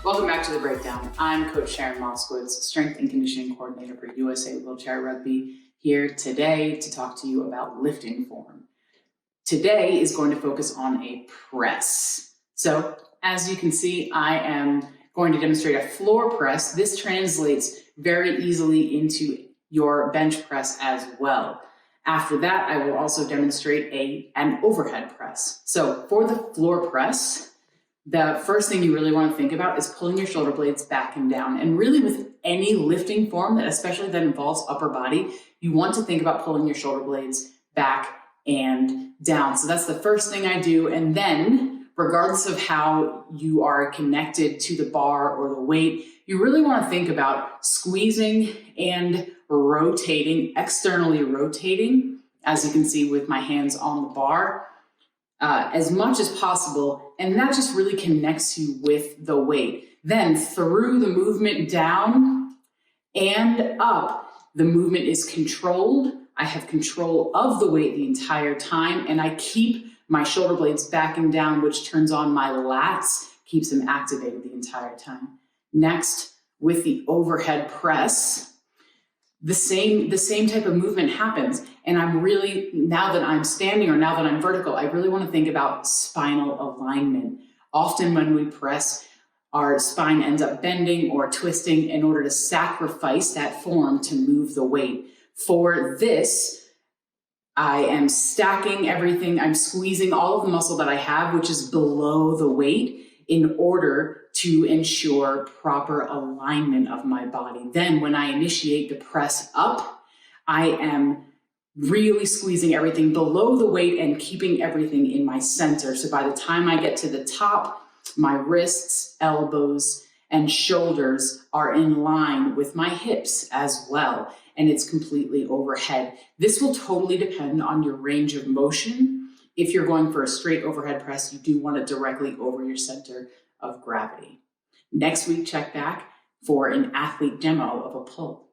Welcome back to The Breakdown. I'm Coach Sharon Moskowitz, Strength and Conditioning Coordinator for USA Wheelchair Rugby, here today to talk to you about lifting form. Today is going to focus on a press. So, as you can see, I am going to demonstrate a floor press. This translates very easily into your bench press as well. After that, I will also demonstrate an overhead press. So, for the floor press, the first thing you really want to think about is pulling your shoulder blades back and down. And really with any lifting form, especially that involves upper body, you want to think about pulling your shoulder blades back and down. So that's the first thing I do. And then regardless of how you are connected to the bar or the weight, you really want to think about squeezing and rotating, externally rotating, as you can see with my hands on the bar, as much as possible, and that just really connects you with the weight. Then through the movement down and up, the movement is controlled. I have control of the weight the entire time, and I keep my shoulder blades back and down, which turns on my lats, keeps them activated the entire time. Next, with the overhead press, the same type of movement happens. And I'm really, now that I'm standing or now that I'm vertical, I really want to think about spinal alignment. Often when we press, our spine ends up bending or twisting in order to sacrifice that form to move the weight. For this, I am stacking everything. I'm squeezing all of the muscle that I have, which is below the weight, in order to ensure proper alignment of my body. Then when I initiate the press up, I am really squeezing everything below the weight and keeping everything in my center. So by the time I get to the top, my wrists, elbows, and shoulders are in line with my hips as well, and it's completely overhead. This will totally depend on your range of motion. If you're going for a straight overhead press, you do want it directly over your center of gravity. Next week, check back for an athlete demo of a pull.